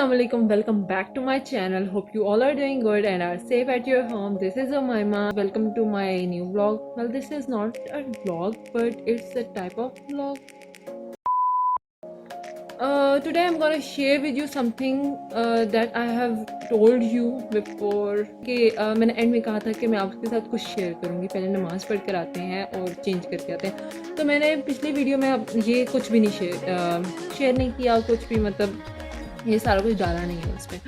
Assalamualaikum, welcome back to my channel. Hope you all are doing good and are safe at your home. This is Umaima. Welcome to my new vlog. Well, this is not a vlog, but it's a type of vlog. Today I'm gonna share with you something that I have told you before कि मैंने and में कहा था कि मैं आपके साथ कुछ शेयर करूँगी. पहले नमाज़ पढ़ कर आते हैं और चेंज करके आते हैं. तो मैंने पिछली वीडियो में अब ये कुछ भी नहीं शेयर नहीं किया, कुछ भी मतलब ये सारा कुछ डाला नहीं है उसमें,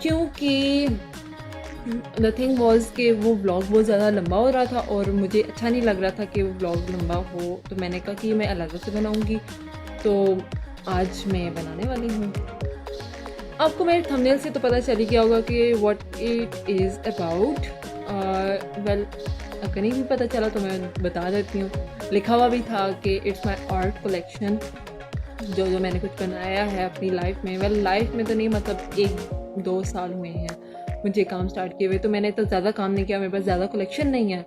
क्योंकि द थिंग वॉज कि वो व्लॉग बहुत ज़्यादा लंबा हो रहा था और मुझे अच्छा नहीं लग रहा था कि वो व्लॉग लंबा हो. तो मैंने कहा कि मैं अलग से बनाऊँगी. तो आज मैं बनाने वाली हूँ. आपको मेरे थंबनेल से तो पता चल ही गया होगा कि what it is about. Well, अगर नहीं भी पता चला तो मैं बता देती हूँ. लिखा हुआ भी था कि इट्स माई आर्ट कलेक्शन, जो मैंने कुछ बनाया है अपनी लाइफ में. वेल, लाइफ में तो नहीं, मतलब 1-2 साल हुए हैं मुझे काम स्टार्ट किए हुए. तो मैंने तो ज़्यादा काम नहीं किया, मेरे पास ज़्यादा कलेक्शन नहीं है.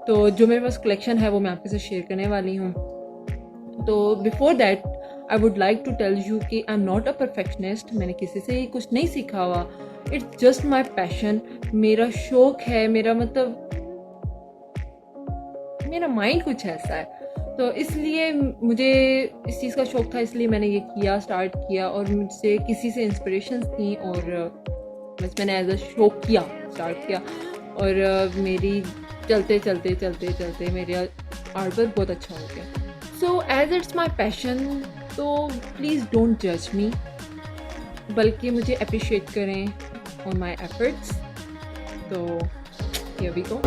तो जो मेरे पास कलेक्शन है वो मैं आपके साथ शेयर करने वाली हूँ. तो before that I would like to tell you कि I am not a perfectionist. मैंने किसी से कुछ नहीं सीखा हुआ. It's just my passion. मेरा शौक है, मेरा मतलब मेरा माइंड कुछ ऐसा है. तो इसलिए मुझे इस चीज़ का शौक था, इसलिए मैंने ये किया, स्टार्ट किया. और मुझसे किसी से इंस्पिरेशन थी और बस मैंने एज अ शौक किया, स्टार्ट किया. और मेरी चलते चलते चलते चलते मेरा आर्ट वर्क बहुत अच्छा हो गया. So as it's my passion, तो प्लीज़ डोंट जज मी, बल्कि मुझे अप्रिशिएट करें ऑन माई एफर्ट्स. तो here we go.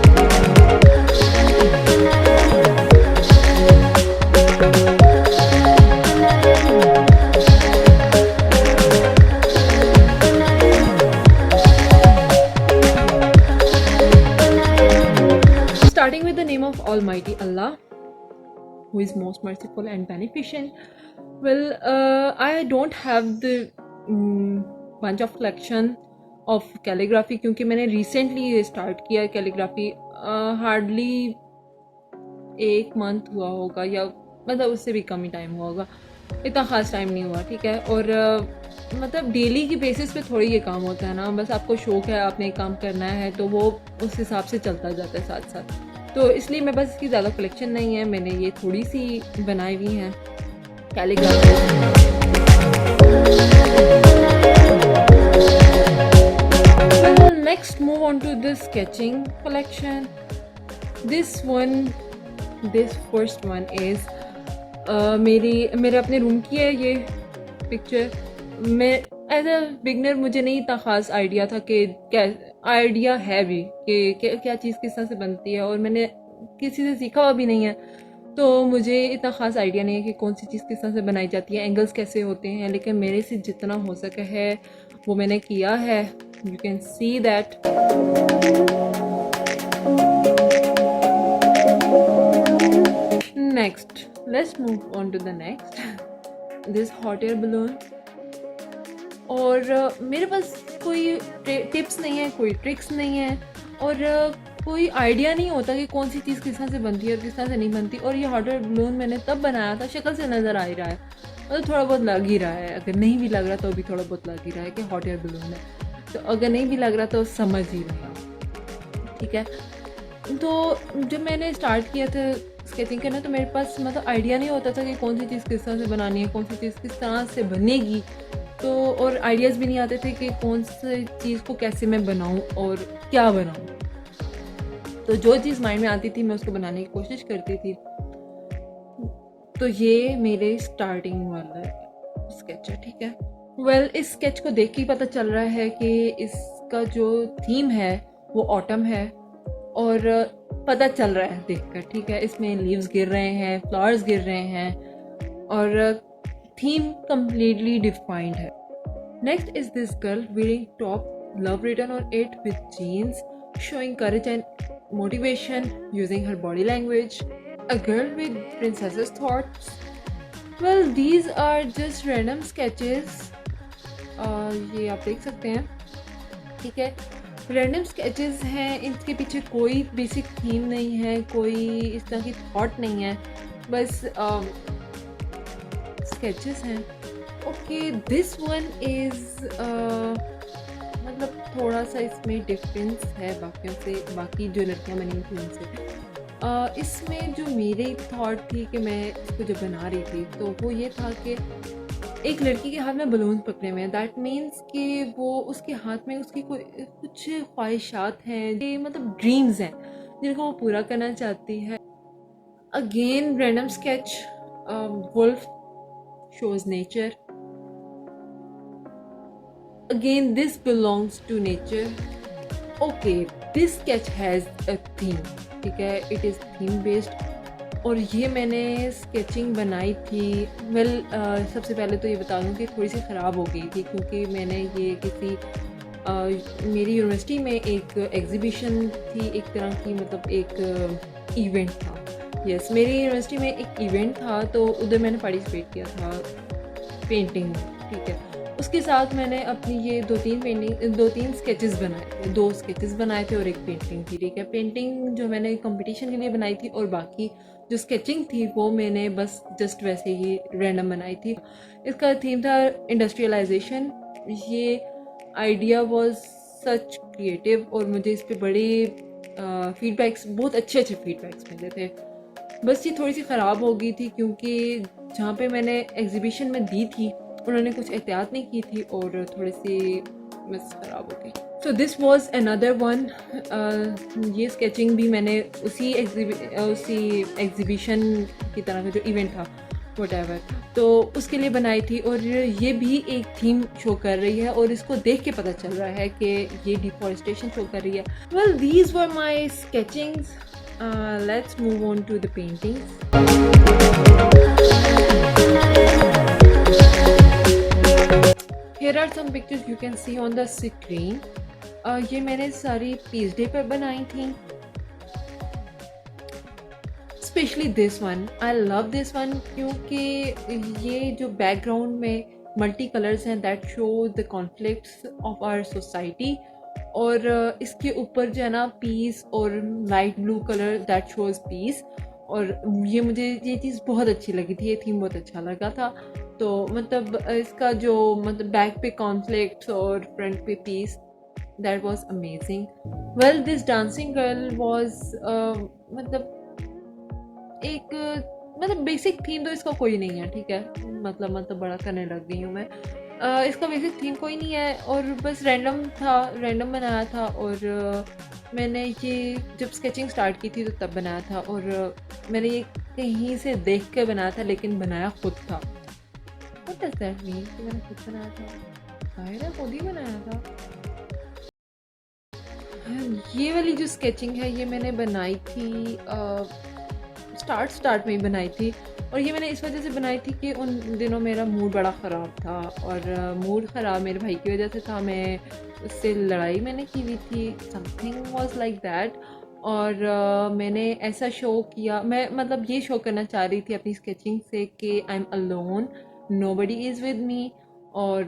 Starting with the name of Almighty Allah, who is most merciful and beneficent. Well, I don't have the bunch of collection of calligraphy, क्योंकि मैंने recently start किया calligraphy. Hardly 1 month हुआ होगा, या मतलब उससे भी कम ही time हुआ होगा. इतना ख़ास टाइम नहीं हुआ, ठीक है. और मतलब डेली की बेसिस पे थोड़ी ये काम होता है ना. बस आपको शौक है, आपने एक काम करना है, तो वो उस हिसाब से चलता जाता है साथ साथ. तो इसलिए मेरे पास इसकी ज़्यादा कलेक्शन नहीं है. मैंने ये थोड़ी सी बनाई हुई हैं calligraphy. Next move on to this sketching collection. This first one is मेरे अपने रूम की है ये पिक्चर. मैं एज अ बिगनर मुझे नहीं इतना ख़ास आइडिया था कि क्या आइडिया है भी कि क्या चीज़ किस तरह से बनती है, और मैंने किसी से सीखा हुआ भी नहीं है. तो मुझे इतना ख़ास आइडिया नहीं है कि कौन सी चीज़ किस तरह से बनाई जाती है, एंगल्स कैसे होते हैं. लेकिन मेरे से जितना हो सका है वो मैंने किया है. You can see that. Next, let's move on to the next. This hot air balloon. और मेरे पास कोई टिप्स नहीं है, कोई ट्रिक्स नहीं है, और कोई आइडिया नहीं होता कि कौन सी चीज़ किस तरह से बनती है और किस तरह से नहीं बनती. और ये हॉट एयर बलून मैंने तब बनाया था, शक्ल से नज़र आ ही रहा है, मतलब थोड़ा बहुत लग ही रहा है. अगर नहीं भी लग रहा तो भी थोड़ा बहुत लग ही रहा है कि हॉट एयर बलून है. तो अगर नहीं भी लग रहा तो समझ ही रहा, ठीक है. तो जब मैंने स्टार्ट किया था स्केचिंग करना, तो मेरे पास मतलब आइडिया नहीं होता था कि कौन सी चीज़ किस तरह से बनानी है, कौन सी चीज़ किस तरह से बनेगी. तो और आइडियाज़ भी नहीं आते थे कि कौन सी चीज़ को कैसे मैं बनाऊं और क्या बनाऊं. तो जो चीज़ माइंड में आती थी मैं उसको बनाने की कोशिश करती थी. तो ये मेरे स्टार्टिंग वाला स्केच है, ठीक है. वेल, इस स्केच को देख के ही पता चल रहा है कि इसका जो थीम है वो ऑटम है, और पता चल रहा है देखकर, ठीक है. इसमें लीव्स गिर रहे हैं, फ्लावर्स गिर रहे हैं, और थीम completely defined है. Next is this girl wearing top, love written on it with jeans, showing courage and motivation using her body language. A girl with princess's thoughts. Well, these are just random sketches. ये आप देख सकते हैं, ठीक है. Random sketches हैं, इनके पीछे कोई बेसिक थीम नहीं है, कोई इस तरह की थॉट नहीं है. बस स्केचेस हैं. ओके, दिस वन इज़ मतलब थोड़ा सा इसमें डिफरेंस है बाकियों से, बाकी जो लड़कियां बनी थी उनसे। इसमें जो मेरी थॉट थी कि मैं इसको जब बना रही थी तो वो ये था कि एक लड़की के हाथ में बलून पकड़े हुए हैं, दैट मीन्स कि वो उसके हाथ में उसकी कोई कुछ ख्वाहिशात हैं, ये मतलब ड्रीम्स हैं जिनको वो पूरा करना चाहती है। Again random sketch, wolf shows nature. Again, this belongs to nature. Okay, this sketch has a theme. ठीक है, it is theme based. और ये मैंने स्केचिंग बनाई थी, सबसे पहले तो ये बता दूँ कि थोड़ी सी ख़राब हो गई थी क्योंकि मैंने ये किसी मेरी यूनिवर्सिटी में एक एग्ज़िबिशन थी, एक तरह की मतलब एक इवेंट था। यस, मेरी यूनिवर्सिटी में एक इवेंट था तो उधर मैंने पार्टिसिपेट किया था पेंटिंग में, ठीक है। उसके साथ मैंने अपनी ये दो तीन स्केचेस बनाए थे, 2 स्केचेस बनाए थे और एक पेंटिंग थी, ठीक है। पेंटिंग जो मैंने कंपटीशन के लिए बनाई थी और बाकी जो स्केचिंग थी वो मैंने बस जस्ट वैसे ही रैंडम बनाई थी। इसका थीम था इंडस्ट्रियलाइजेशन। ये आइडिया वाज सच क्रिएटिव और मुझे इस पे बड़े फीडबैक्स, बहुत अच्छे फीडबैक्स मिले थे। बस ये थोड़ी सी ख़राब हो गई थी क्योंकि जहाँ पे मैंने एग्जीबिशन में दी थी उन्होंने कुछ एहतियात नहीं की थी और थोड़ी सी बस ख़राब हो गई। So this was another one. ये स्केचिंग भी मैंने उसी एग्जीबिशन की तरह का जो इवेंट था whatever, तो उसके लिए बनाई थी और ये भी एक थीम शो कर रही है और इसको देख के पता चल रहा है कि ये डिफॉरेस्टेशन शो कर रही है। Well, these were my sketchings. Let's move on to the paintings. Here are some pictures you can see on the screen. ये मैंने सारी पीस डे पर बनाई थी। Specially this one, I love this one क्योंकि ये जो बैकग्राउंड में मल्टी कलर्स हैं that show the conflicts of our society और इसके ऊपर जो है ना पीस और light blue colour that shows peace. और ये मुझे ये चीज़ बहुत अच्छी लगी थी, ये थीम बहुत अच्छा लगा था। तो मतलब इसका जो मतलब बैक पे कॉन्फ्लिक्ट्स और फ्रंट पे peace, that was amazing. Well, this dancing girl was मतलब एक मतलब बेसिक थीम तो इसका कोई नहीं है, ठीक है। मतलब बड़ा करने लग गई हूँ मैं। इसका बेसिक थीम कोई नहीं है और बस रैंडम बनाया था और मैंने ये जब स्केचिंग स्टार्ट की थी तो तब बनाया था और मैंने ये कहीं से देख के बनाया था लेकिन बनाया खुद था। What does that mean कि मैंने खुद बनाया था? जाहिर है खुद ही बनाया था। ये वाली जो स्केचिंग है ये मैंने बनाई थी स्टार्ट में ही बनाई थी और ये मैंने इस वजह से बनाई थी कि उन दिनों मेरा मूड बड़ा ख़राब था और मूड ख़राब मेरे भाई की वजह से था। मैं उससे लड़ाई मैंने की हुई थी, समथिंग वाज लाइक दैट। और मैंने ऐसा शो किया, मैं मतलब ये शो करना चाह रही थी अपनी स्केचिंग से कि I am alone, nobody is with me. और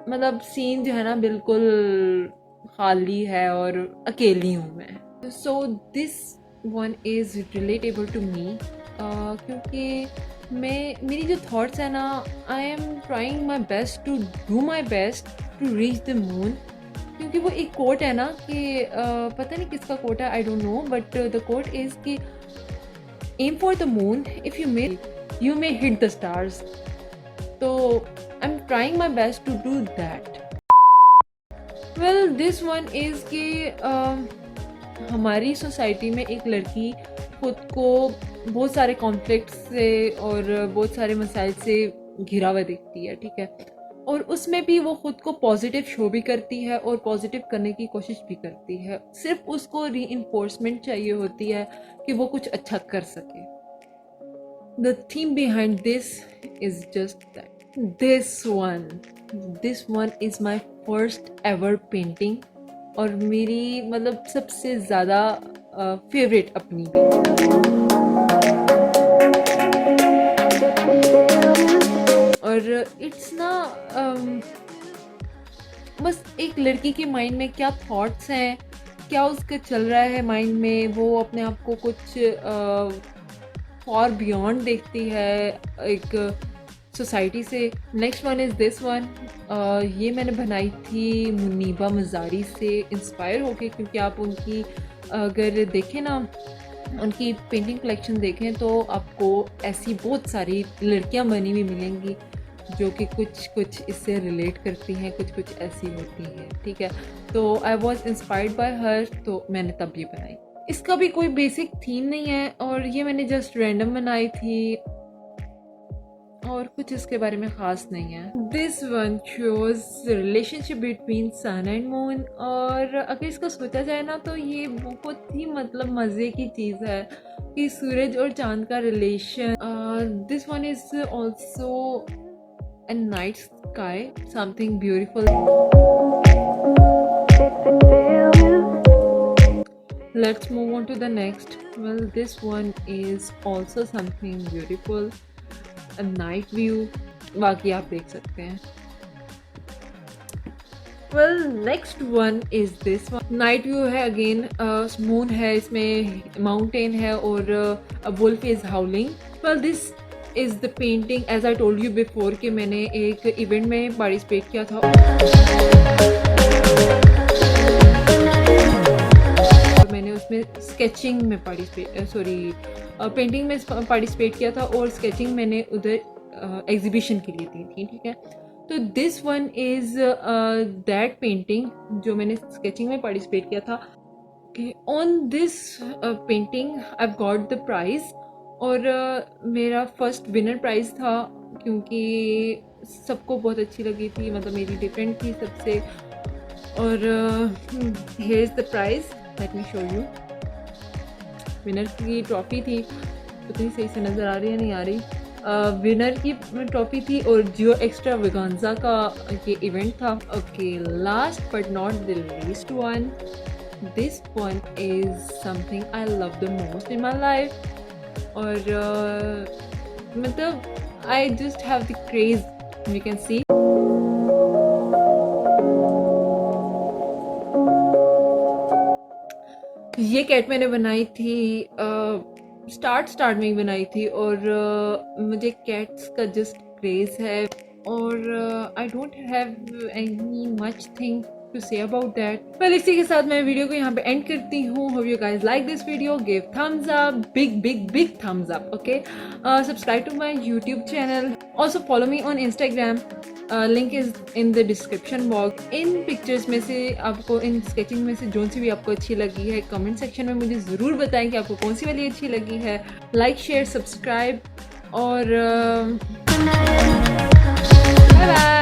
मतलब सीन जो है ना बिल्कुल खाली है और अकेली हूँ मैं। So this one is relatable to me क्योंकि मेरी जो थॉट्स है ना, I am trying my best to do my best to reach the moon. क्योंकि वो एक कोट है ना कि पता नहीं किसका कोट है, I don't know, but the quote is कि aim for the moon, if you may hit the stars. तो I am trying my best to do that. Well, this one is कि हमारी सोसाइटी में एक लड़की खुद को बहुत सारे कॉन्फ्लिक्ट से और बहुत सारे मसाइल से घिरा हुआ दिखती है, ठीक है। और उसमें भी वो खुद को पॉजिटिव शो भी करती है और पॉजिटिव करने की कोशिश भी करती है। सिर्फ उसको रीइंफोर्समेंट चाहिए होती है कि वो कुछ अच्छा कर सके। The theme behind this is just that. This one is my first ever painting और मेरी मतलब सबसे ज़्यादा फेवरेट अपनी। और इट्स ना बस एक लड़की के माइंड में क्या थॉट्स हैं, क्या उसका चल रहा है माइंड में, वो अपने आप को कुछ फॉर बियॉन्ड देखती है, एक सोसाइटी से। Next one is this one, ये मैंने बनाई थी मुनीबा मज़ारी से इंस्पायर होके, क्योंकि आप उनकी अगर देखें ना, उनकी पेंटिंग कलेक्शन देखें तो आपको ऐसी बहुत सारी लड़कियां बनी हुई मिलेंगी जो कि कुछ इससे रिलेट करती हैं, कुछ ऐसी होती हैं, ठीक है। तो आई वॉज इंस्पायर्ड बाय हर, तो मैंने तब ये बनाई। इसका भी कोई बेसिक थीम नहीं है और ये मैंने जस्ट रैंडम बनाई थी और कुछ इसके बारे में ख़ास नहीं है। This one shows relationship between sun and moon, और अगर इसको सोचा जाए ना तो ये बहुत ही मतलब मज़े की चीज़ है कि सूरज और चांद का relation. This one is also a night sky, something beautiful. Let's move on to the next. Well, this one is also something beautiful, a night view. बाकी आप देख सकते हैं। Well, next one is this one. Night view है again, moon है इसमें, mountain है और a wolf is howling. Well, this is the painting as I told you before कि मैंने एक इवेंट में पार्टिसिपेट किया था, और मैंने उसमें स्केचिंग में पेंटिंग में पार्टिसिपेट किया था और स्केचिंग मैंने उधर एग्जीबिशन के लिए दी थी, ठीक है। तो this one is that painting जो मैंने स्केचिंग में पार्टिसिपेट किया था। On this painting I got the prize, और मेरा फर्स्ट विनर प्राइज़ था, क्योंकि सबको बहुत अच्छी लगी थी, मतलब मेरी डिफरेंट थी सबसे। और here is the prize, let me show you. Winner की ट्रॉफ़ी थी, उतनी सही से नज़र आ रही है नहीं आ रही, विनर की ट्रॉफ़ी थी और जियो एक्स्ट्रावेगांजा का ये इवेंट था। Okay, last but not the least one, this one is something I love the most in my life, और मतलब I just have the craze, you can सी। ये कैट मैंने बनाई थी स्टार्ट में ही बनाई थी, और मुझे कैट्स का जस्ट क्रेज है, और I don't have any much thing to say about that. well, इसी के साथ मैं वीडियो को यहाँ पे एंड करती हूँ। hope you guys like this video, give thumbs up, big thumbs up, okay. Subscribe to my YouTube channel, also follow me on Instagram, link is in the description box. In pictures में से आपको, इन sketching में से जो सी भी आपको अच्छी लगी है कमेंट सेक्शन में मुझे ज़रूर बताएं कि आपको कौन सी वाली अच्छी लगी है। लाइक शेयर सब्सक्राइब और बाय बाय।